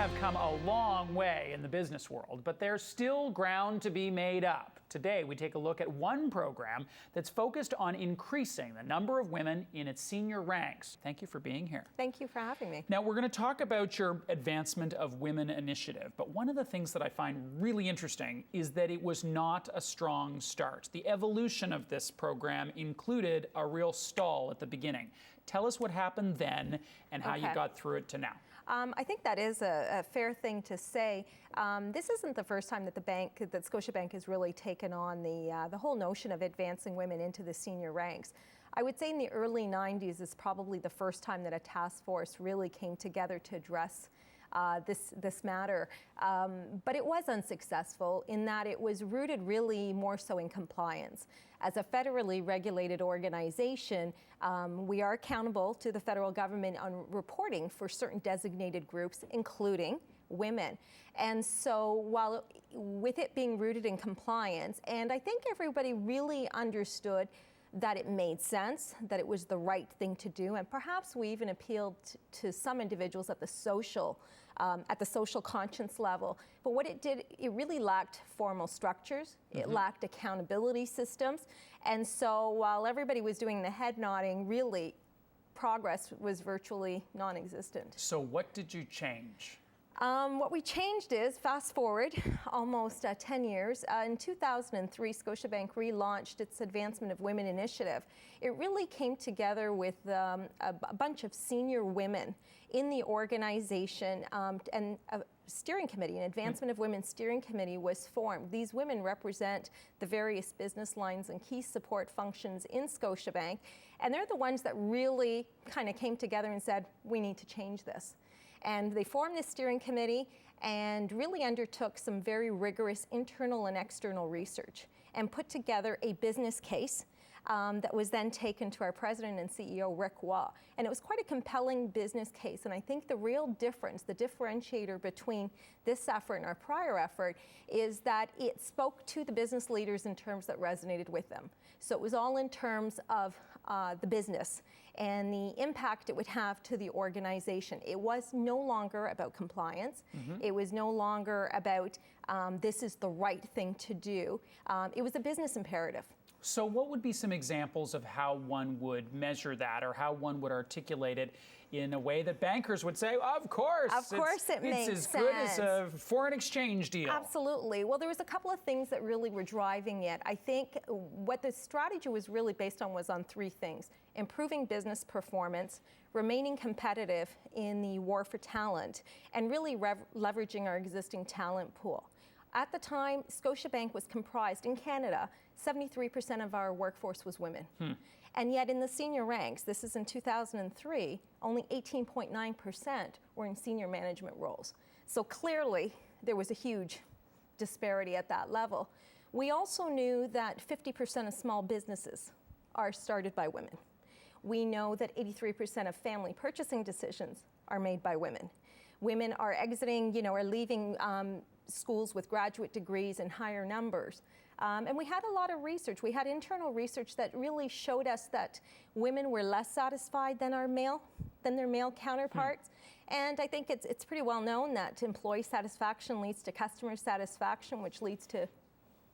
have come a long way in the business world, but there's still ground to be made up. Today, we take a look at one program that's focused on increasing the number of women in its senior ranks. Thank you for being here. Thank you for having me. Now, we're going to talk about your Advancement of Women initiative, but one of the things that I find really interesting is that it was not a strong start. The evolution of this program included a real stall at the beginning. Tell us what happened then and how you got through it to now. I think that is a fair thing to say. This isn't the first time that that Scotiabank has really taken on the whole notion of advancing women into the senior ranks. I would say in the early 90s is probably the first time that a task force really came together to address this matter. But it was unsuccessful in that it was rooted really more so in compliance. As a federally regulated organization, we are accountable to the federal government on reporting for certain designated groups, including women. And so while with it being rooted in compliance, and I think everybody really understood that it made sense, that it was the right thing to do, and perhaps we even appealed to some individuals at the social conscience level. But what it did, it really lacked formal structures, it lacked accountability systems, and so while everybody was doing the head nodding, really progress was virtually non-existent. So what did you change? What we changed is, fast forward almost 10 years, in 2003, Scotiabank relaunched its Advancement of Women initiative. It really came together with a bunch of senior women in the organization, and a steering committee, an Advancement of Women steering committee was formed. These women represent the various business lines and key support functions in Scotiabank, and they're the ones that really kind of came together and said, we need to change this. And they formed this steering committee and really undertook some very rigorous internal and external research and put together a business case that was then taken to our president and CEO, Rick Waugh. And it was quite a compelling business case. And I think the real difference, the differentiator between this effort and our prior effort is that it spoke to the business leaders in terms that resonated with them. So it was all in terms of the business and the impact it would have to the organization. It was no longer about compliance. It was no longer about this is the right thing to do. It was a business imperative. So what would be some examples of how one would measure that or how one would articulate it in a way that bankers would say, of course it makes sense. It's as good as a foreign exchange deal. Absolutely. Well, there was a couple of things that really were driving it. I think what the strategy was really based on was on three things: improving business performance, remaining competitive in the war for talent, and really leveraging our existing talent pool. At the time, Scotiabank was comprised, in Canada, 73% of our workforce was women. And yet in the senior ranks, this is in 2003, only 18.9% were in senior management roles. So clearly, there was a huge disparity at that level. We also knew that 50% of small businesses are started by women. We know that 83% of family purchasing decisions are made by women. Women are exiting, are leaving schools with graduate degrees in higher numbers. And we had a lot of research. We had internal research that really showed us that women were less satisfied than their male counterparts. And I think it's pretty well known that employee satisfaction leads to customer satisfaction, which leads to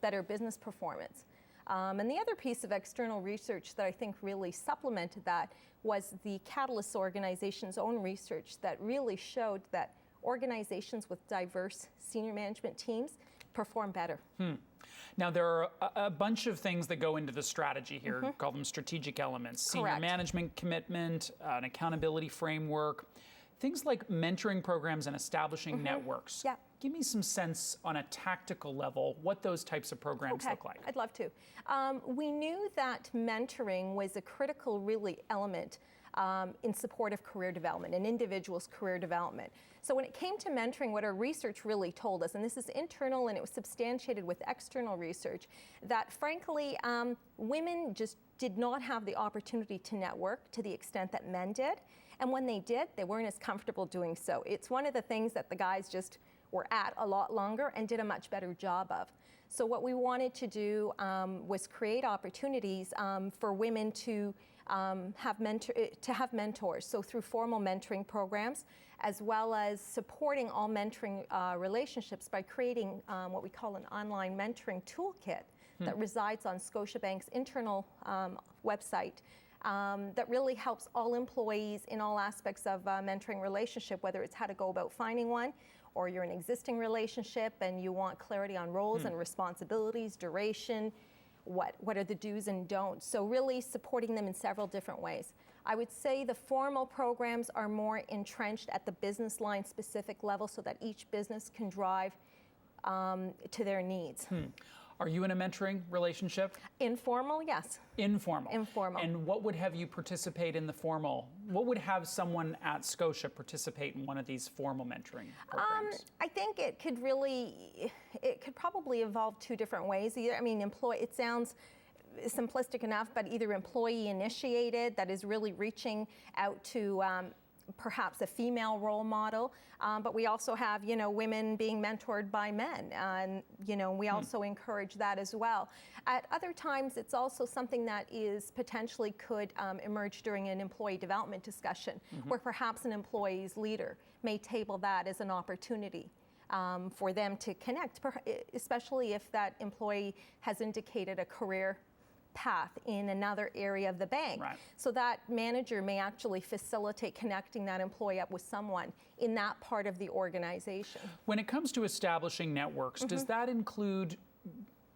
better business performance. And the other piece of external research that I think really supplemented that was the Catalyst organization's own research that really showed that organizations with diverse senior management teams perform better. Now, there are a bunch of things that go into the strategy here, call them strategic elements. Senior management commitment, an accountability framework, things like mentoring programs and establishing networks. Yeah. Give me some sense on a tactical level what those types of programs look like. I'd love to. We knew that mentoring was a critical, really, element in support of career development, an individual's career development. So when it came to mentoring, what our research really told us, and this is internal and it was substantiated with external research, that frankly, women just did not have the opportunity to network to the extent that men did. And when they did, they weren't as comfortable doing so. It's one of the things that the guys just were at a lot longer and did a much better job of. So what we wanted to do was create opportunities for women to have mentors. So through formal mentoring programs, as well as supporting all mentoring relationships by creating what we call an online mentoring toolkit that resides on Scotiabank's internal website. That really helps all employees in all aspects of mentoring relationship, whether it's how to go about finding one, or you're in an existing relationship and you want clarity on roles and responsibilities, duration, what are the do's and don'ts. So really supporting them in several different ways. I would say the formal programs are more entrenched at the business line specific level so that each business can drive to their needs. Are you in a mentoring relationship? Informal, yes. Informal. Informal. And what would have you participate in the formal? What would have someone at Scotia participate in one of these formal mentoring programs? I think it could probably evolve two different ways. Either, it sounds simplistic enough, but either employee initiated, that is really reaching out to perhaps a female role model, but we also have, women being mentored by men, and, we also encourage that as well. At other times, it's also something that is potentially could emerge during an employee development discussion, where perhaps an employee's leader may table that as an opportunity for them to connect, especially if that employee has indicated a career path in another area of the bank. Right. So that manager may actually facilitate connecting that employee up with someone in that part of the organization. When it comes to establishing networks, does that include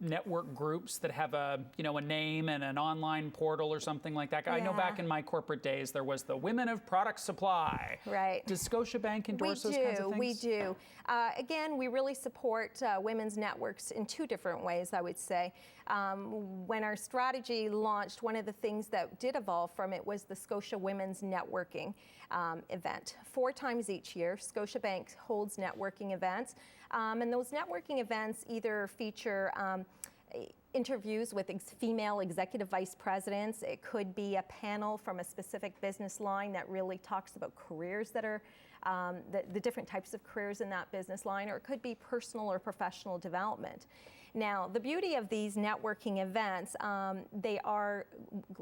network groups that have a name and an online portal or something like that? I know back in my corporate days there was the Women of Product Supply. Right. Does Scotiabank endorse those kinds of things? We do. Again, we really support women's networks in two different ways, I would say. When our strategy launched, one of the things that did evolve from it was the Scotia Women's Networking event. 4 times each year, Scotiabank holds networking events. And those networking events either feature interviews with female executive vice presidents. It could be a panel from a specific business line that really talks about careers that are the different types of careers in that business line, or it could be personal or professional development. Now, the beauty of these networking events, they are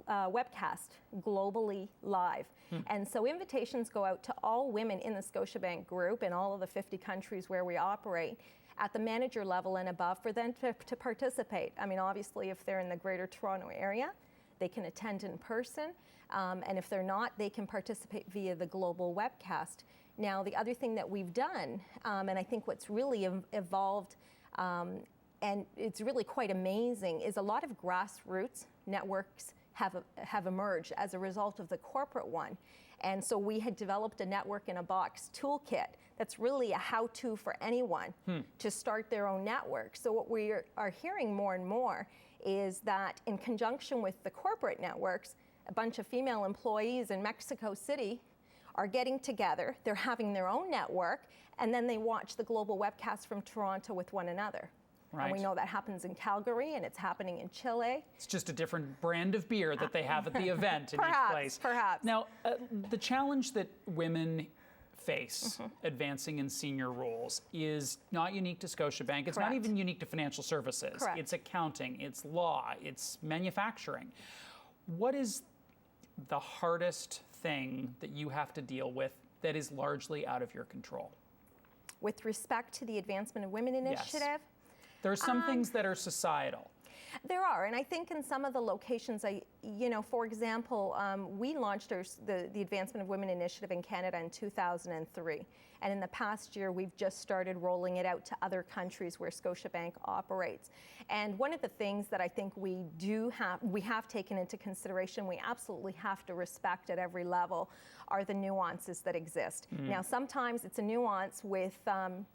webcast globally live. And so invitations go out to all women in the Scotiabank group in all of the 50 countries where we operate at the manager level and above for them to participate. Obviously, if they're in the Greater Toronto area, they can attend in person. And if they're not, they can participate via the global webcast. Now, the other thing that we've done, and I think what's really evolved, and it's really quite amazing, is a lot of grassroots networks have emerged as a result of the corporate one. And so we had developed a network in a box toolkit that's really a how-to for anyone to start their own network. So what we are hearing more and more is that in conjunction with the corporate networks, a bunch of female employees in Mexico City are getting together, they're having their own network, and then they watch the global webcast from Toronto with one another. Right. And we know that happens in Calgary, and it's happening in Chile. It's just a different brand of beer that they have at the event in each place. Perhaps. Now, the challenge that women face advancing in senior roles is not unique to Scotiabank. It's not even unique to financial services. Correct. It's accounting, it's law, it's manufacturing. What is the hardest thing that you have to deal with that is largely out of your control? With respect to the Advancement of Women Initiative? Yes. There are some things that are societal. There are, and I think in some of the locations, for example, we launched the Advancement of Women Initiative in Canada in 2003. And in the past year, we've just started rolling it out to other countries where Scotiabank operates. And one of the things that I think we have taken into consideration, we absolutely have to respect at every level, are the nuances that exist. Now, sometimes it's a nuance with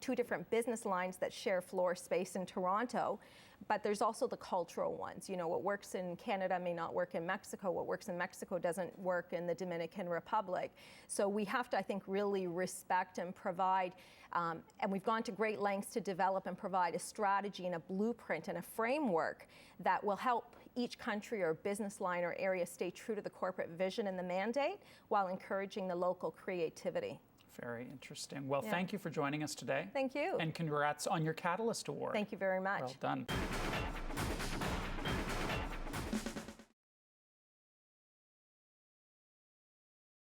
2 different business lines that share floor space in Toronto, but there's also the cultural ones. What works in Canada may not work in Mexico. What works in Mexico doesn't work in the Dominican Republic. So we have to, I think, really respect and provide, and we've gone to great lengths to develop and provide a strategy and a blueprint and a framework that will help each country or business line or area stay true to the corporate vision and the mandate while encouraging the local creativity. Very interesting. Well, Yeah. thank you for joining us today. Thank you. And congrats on your Catalyst Award. Thank you very much. Well done.